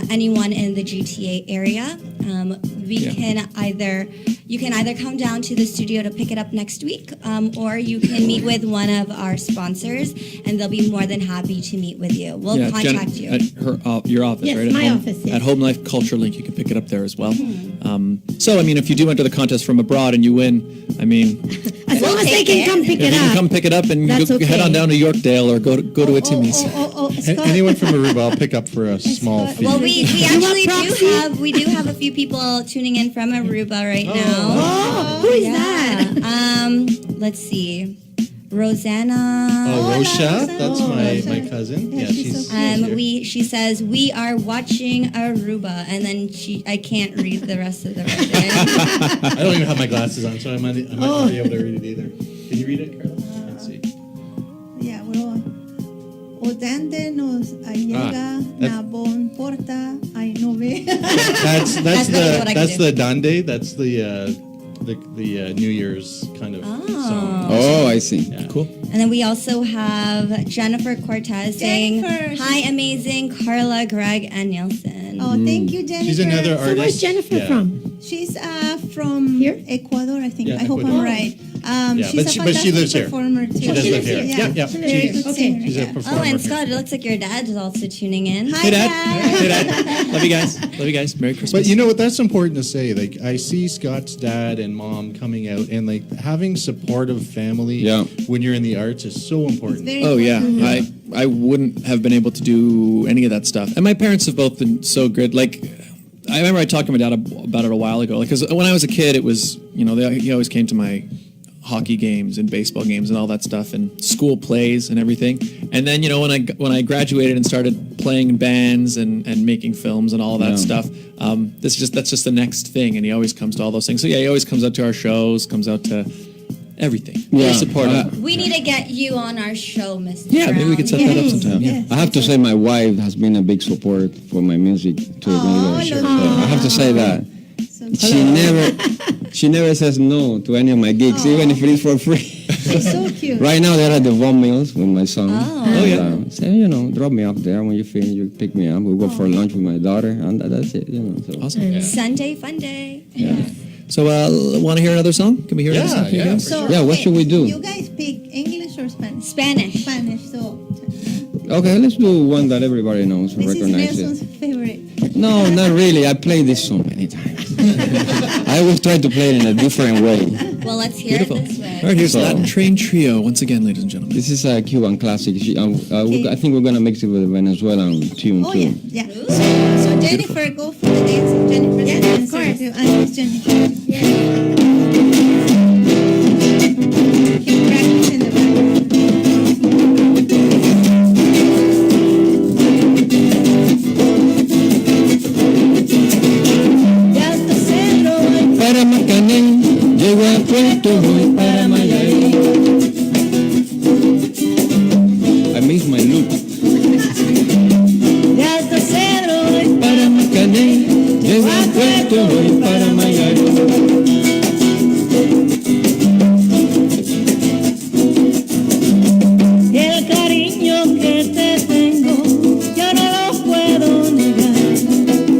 anyone in the GTA area. You can either come down to the studio to pick it up next week, or you can meet with one of our sponsors, and they'll be more than happy to meet with you. We'll Yeah, Jen- contact you. At your office, Yes, right? At my home, office, yes. At Home Life Culture Link, you can pick it up there as well. So, I mean, if you do enter the contest from abroad and you win, I mean, As long as they take can it. come pick if it you can up. come pick it up and That's head on okay. down to Yorkdale or go to a Timmy's. Scott. Anyone from Aruba, I'll pick up for a small fee. Well, we want proxy? we do have a few people tuning in from Aruba right now. Oh, who is that? Let's see, Rosanna. Oh, Rosha, that's my Rosha. cousin. Yeah, Yeah, she's so cute. She says we are watching Aruba, and then I can't read the rest of the writing. I don't even have my glasses on, so I might not be able to read it either. Can you read it, Carlos? Let's see. Yeah, well, Odande nos allega na bon porta ay nove. That's That's really what I can do. the Dande. That's the New Year's kind of song. Oh, I see. Cool. And then we also have Jennifer Cortez saying, Jennifer. "Hi, amazing Carla, Greg, and Nielsen." Oh, thank you, Jennifer. She's another So artist. where's Jennifer Yeah. from? She's from Here? Ecuador, I think. Yeah, I hope Ecuador. I'm right. Yeah, She's but she lives here. performer too. She does live here. Yeah, Yeah. Very good Okay. singer. She's a yeah. performer. Oh, and here. Scott, it looks like your dad is also tuning in. Hi, Hey, Dad. Dad. Hey, Dad. Love you guys. Love you guys. Merry Christmas. But you know what? That's important to say. Like, I see Scott's dad and mom coming out, and like having supportive family Yeah. when you're in the arts is so important. Very Oh yeah, important. I wouldn't have been able to do any of that stuff. And my parents have both been so good. Like, I remember I talked to my dad about it a while ago. Because when I was a kid, it was he always came to my hockey games and baseball games and all that stuff and school plays and everything. And then when I graduated and started playing in bands and making films and all that Yeah. stuff, that's just the next thing. And he always comes to all those things. So yeah, he always comes out to our shows, comes out to everything. Very supportive. We need to get you on our show, Mr. Yeah, maybe we could set that up sometime. Yeah. I have to say my wife has been a big support for my music too. Aw, So Lord. I have to say that. So She never says no to any of my gigs, even if it is for free. she's so cute. Right now they're at the Von Mills with my son. Oh. And, say, drop me off there when you finish. You pick me up. We'll go for lunch with my daughter, and that's it. So. Awesome. Sunday fun day. So, want to hear another song? Can we hear another song? from you yeah. guys? So, Yeah, what should we do? You guys speak English or Spanish? Spanish. Spanish. So Okay, let's do one that everybody knows, this is recognizes Nelson's favorite. No, not really. I played this so many times. I always try to play it in a different way. Well, let's hear Beautiful. it this way. All right, here's So- Latin Train Trio once again, ladies and gentlemen. This is a Cuban classic. I think we're gonna mix it with a Venezuelan tune Oh too. yeah. So Jennifer, go for the dance. Jennifer's Yes, the of dancer course. too. And it's Jennifer. Keep practicing the back. Puerto voy para Mayarí. I miss my look. De Alto Cedro voy Para Macané, llego a Puerto voy para Mayarí. y el cariño que te tengo, yo no lo puedo negar.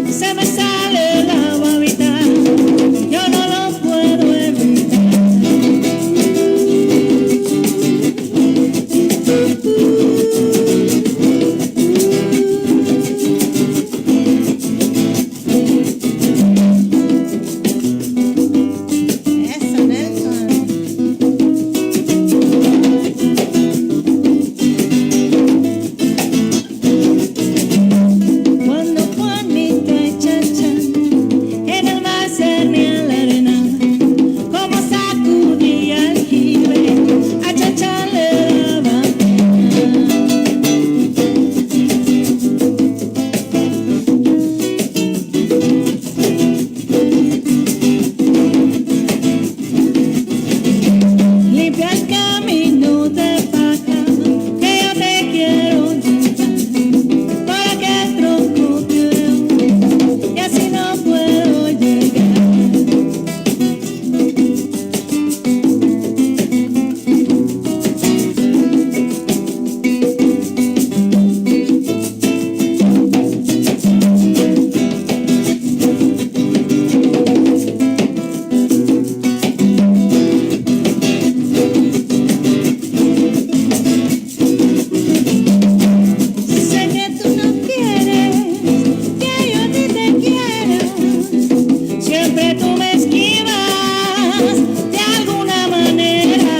Se me sale la babita, yo no lo puedo evitar. Eso, Nelson. Cuando Juanito y Chan en el mar cernía la arena, como sacudía el jibe, a Chan le daba pena. Limpia el camino de vaca, que yo te quiero llevar, para que el tronco te veo, y así no puedo llegar. Sé que tú no quieres que yo a ti te quiera, siempre tú me esquivas de alguna manera.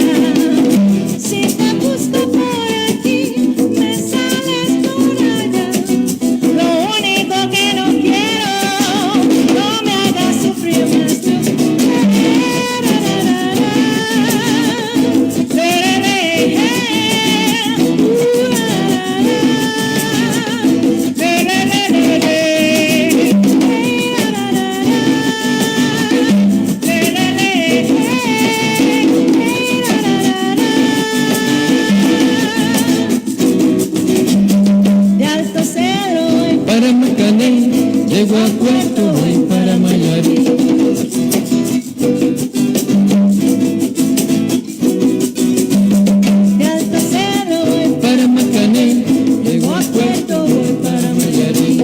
Si te busco por aquí, me sales por allá. Lo único que no quiero, no me hagas sufrir más tú. De Alto Cedro Para Macané, llego a Puerto voy para Mayarí. de Alto Cedro Para Macané, llego a Puerto voy para Mayarí.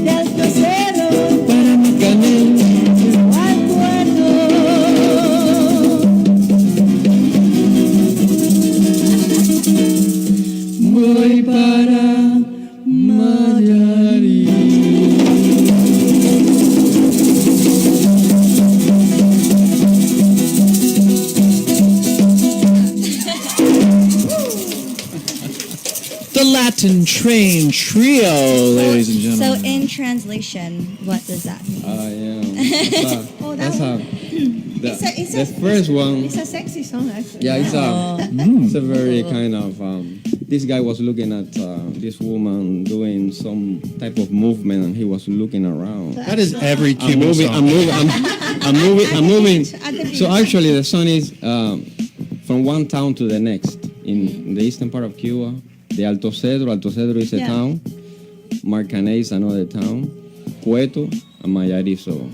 de Alto Cedro Para Macané, al puerto. voy para Mayarí. The Latin Train Trio, ladies and So gentlemen. in translation, what does that mean? Yeah. Oh, that That's one. the It's a first one. It's a sexy song, actually. Yeah, it's a very kind of. This guy was looking at this woman doing some type of movement, and he was looking around. That is every I'm Cuban moving. song. I'm moving. At the So beginning. actually, the song is from one town to the next in the eastern part of Cuba. The Alto Cedro. Alto Cedro is a Yeah. town. Marcané is another town. Puerto and Mayarí. So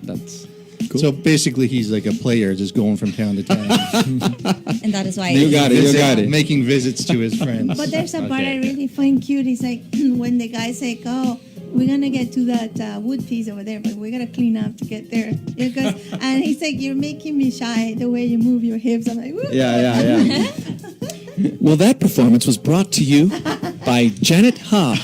that's. So basically, he's like a player, just going from town to town, And that is why You got it. You got it. making visits to his friends. But there's a part Okay. I really find cute. It's like when the guy say, "Oh, we're gonna get to that wood piece over there, but we gotta clean up to get there." Because and he's like, "You're making me shy the way you move your hips." I'm like, "Woo." Yeah. Well, that performance was brought to you by Janet Ha.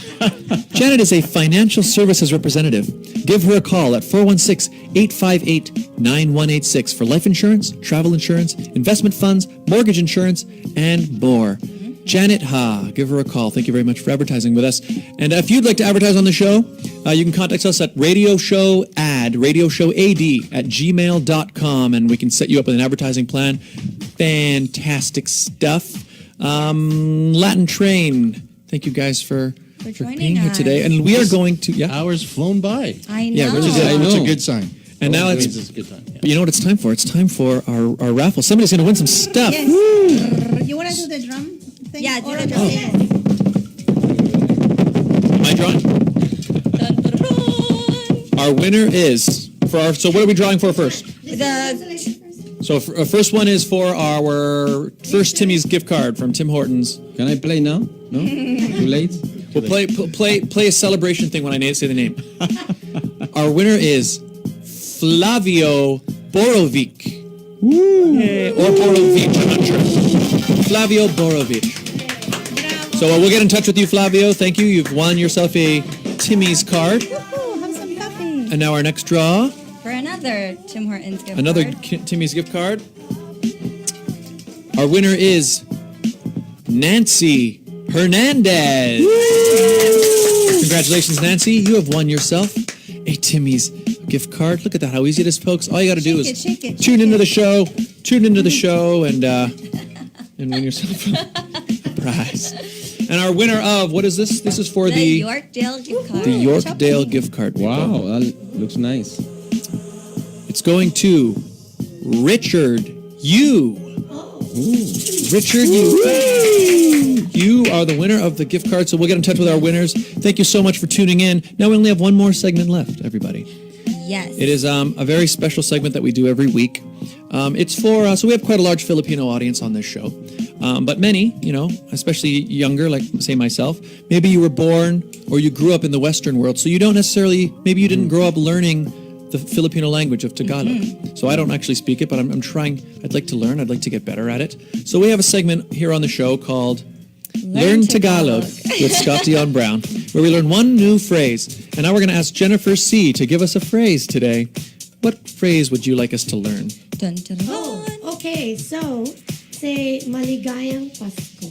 Janet is a financial services representative. Give her a call at 416-858-9186 for life insurance, travel insurance, investment funds, mortgage insurance, and more. Janet Ha. Give her a call. Thank you very much for advertising with us. And if you'd like to advertise on the show, you can contact us at radioshowad at gmail.com, and we can set you up with an advertising plan. Fantastic stuff. Latin Train. Thank you guys for for for joining being here us today. And we are going to, Hours flown by. I know. Yeah, really Which is did. a, I which is a know. good sign. And now It it's- means a good time. Yeah. but you know what it's time for? It's time for our raffle. Somebody's going to win some stuff. Yes. You want to do the drum thing? Yeah, do Or the the drum. bass? Am I drawing? Dun, dun, dun. Our winner is so what are we drawing for first? The So first one is for our first Timmy's gift card from Tim Hortons. Can I play now? No? Too late? We'll play a celebration thing when I say the name. Our winner is Flavio Borovic. Yay. Or Borovic, I'm not sure. Flavio Borovic. So we'll get in touch with you, Flavio. Thank you. You've won yourself a Timmy's card. Woohoo, have some coffee. And now our next draw, for another Tim Hortons gift another card. Timmy's gift card. Our winner is Nancy Hernandez. Congratulations, Nancy. You have won yourself a Timmy's gift card. Look at that, how easy it is, folks. All you got to do is Shake it, tune shake into it. the show, and win yourself a prize. And our winner of, what is this? This is for The the Yorkdale gift card. Yorkdale gift card. people. Wow, that looks nice. It's going to Richard Yu. Richard Yu. You are the winner of the gift card, so we'll get in touch with our winners. Thank you so much for tuning in. Now we only have one more segment left, everybody. Yes. It is a very special segment that we do every week. It's for, so we have quite a large Filipino audience on this show. But many, especially younger, like say myself, maybe you were born or you grew up in the Western world, so you don't necessarily, maybe you didn't grow up learning the Filipino language of Tagalog. So I don't actually speak it, but I'm trying, I'd like to learn, I'd like to get better at it. So we have a segment here on the show called Learn Tagalog with Scott Dion Brown, where we learn one new phrase. And now we're going to ask Jennifer C. to give us a phrase today. What phrase would you like us to learn? Dun, dun, dun. Okay, so say Maligayang Pasko.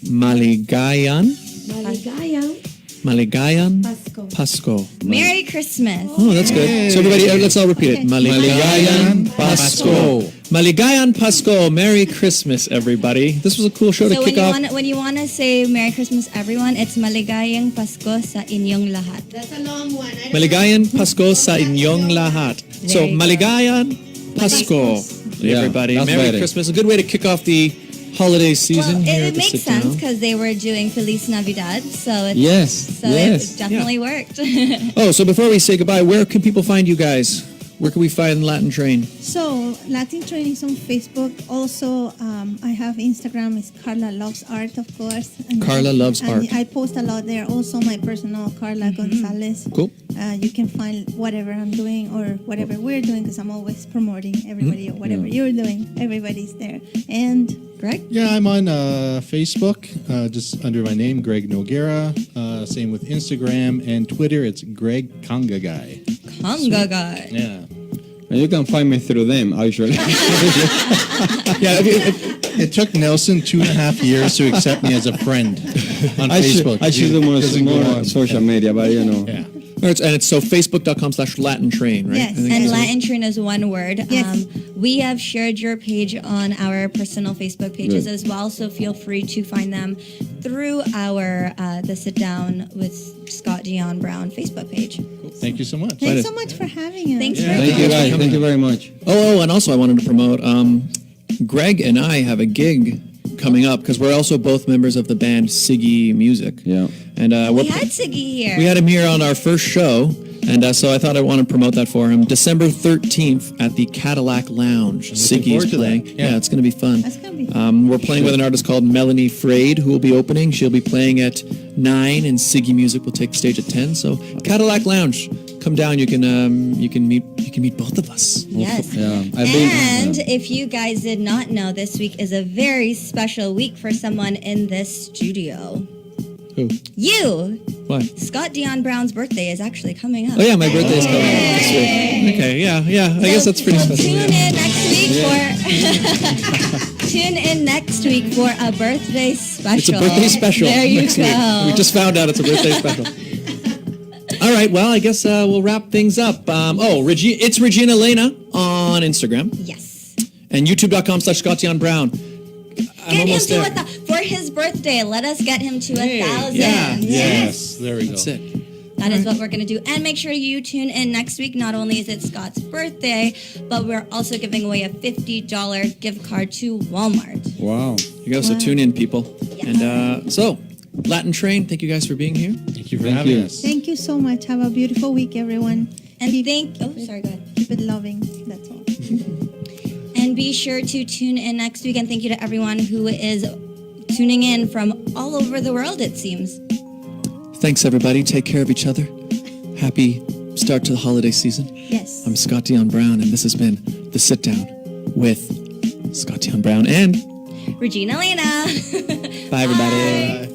Maligayan? Maligayang Maligayan Pasko. Pasko. Merry Christmas. Oh, that's good. So everybody, let's all repeat it. Maligayan Pasko. Maligayan Pasko. Merry Christmas, everybody. This was a cool show to So kick off. when you wanna say Merry Christmas, everyone, it's Maligayang Pasko sa inyong lahat. That's a long one. I don't Maligayan Pasko sa inyong lahat. So, There you go. Maligayan Pasko, Yeah, everybody. that's Merry better. Christmas. A good way to kick off the holiday season Well, here it at the makes Sit sense Down. because they were doing Feliz Navidad, so it's, Yes, so yes. it definitely worked. Oh, so before we say goodbye, where can people find you guys? Where can we find Latin Train? So, Latin Train is on Facebook. Also, I have Instagram. It's Carla Loves Art, of course. And Carla Loves and Art. I post a lot there. Also, my personal Carla Gonzalez. Cool. You can find whatever I'm doing or whatever we're doing because I'm always promoting everybody or whatever you're doing. Everybody's there. And Greg? Yeah, I'm on Facebook, just under my name, Greg Noguera. Same with Instagram and Twitter. It's Greg Kanga Guy. Conga guy. Yeah. And you can find me through them, actually. Yeah, it took Nelson 2.5 years to accept me as a friend on Facebook. I should do It more, doesn't go on. social media, but Yeah. And it's so facebook.com/Latin Train, right? Yes, I think And it's- Latin Train is one word. Yes. We have shared your page on our personal Facebook pages Good. as well, so feel free to find them through our the Sit Down with Scott Dion Brown Facebook page. Thank you so much. thanks so much for having us. Thanks for Thank you, guys. Thank you very much. Oh, and also I wanted to promote, Greg and I have a gig coming up because we're also both members of the band Siggy Music. Yeah. And We had Siggy here. we had him here on our first show, and so I thought I want to promote that for him. December 13th at the Cadillac Lounge. Siggy forward is to that. playing. Yeah. Yeah, it's going to be fun. That's gonna be fun. We're playing with an artist called Melanie Frade, who will be opening. She'll be playing at 9, and Siggy Music will take the stage at 10. So Cadillac Lounge, come down. You can meet both of us. Yes. Yeah. And if you guys did not know, this week is a very special week for someone in this studio. Who? You! What? Scott Dion Brown's birthday is actually coming up. Oh yeah, my birthday is coming up this week. Okay, yeah. I guess that's pretty so special. Tune yeah. in next week for tune in next week for a birthday special. It's a birthday special. There you next go. week. We just found out it's a birthday special. All right, well, I guess we'll wrap things up. It's Regina Lena on Instagram Yes. and youtube.com/Scott Dion Brown. I'm Get him almost to there. it for his birthday. Let us get him to 1,000. yeah. Yes, there we go. That's it. That is what we're going to do. And make sure you tune in next week. Not only is it Scott's birthday, but we're also giving away a $50 gift card to Walmart. Wow. You go, so tune in, people. And so, Latin Train, thank you guys for being here. Thank you for Thank having you. us. Thank you so much. Have a beautiful week, everyone. And Keep it loving. That's all. And be sure to tune in next week. And thank you to everyone who is tuning in from all over the world, it seems. Thanks, everybody. Take care of each other. Happy start to the holiday season. Yes. I'm Scott Dion Brown, and this has been The Sit Down with Scott Dion Brown and Regina Lena. bye, everybody.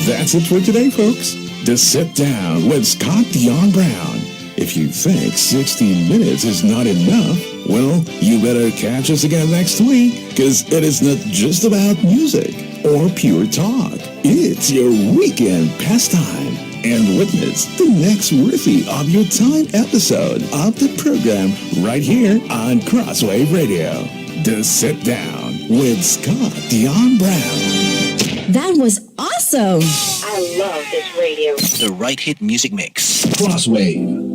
That's it for today, folks. To Sit Down with Scott Dion Brown. If you think 60 minutes is not enough, well, you better catch us again next week, because it is not just about music or pure talk. It's your weekend pastime. And witness the next worthy of your time episode of the program right here on Crosswave Radio. To Sit Down with Scott Dion Brown. That was awesome. I love this radio. The Right Hit Music Mix. Crosswave.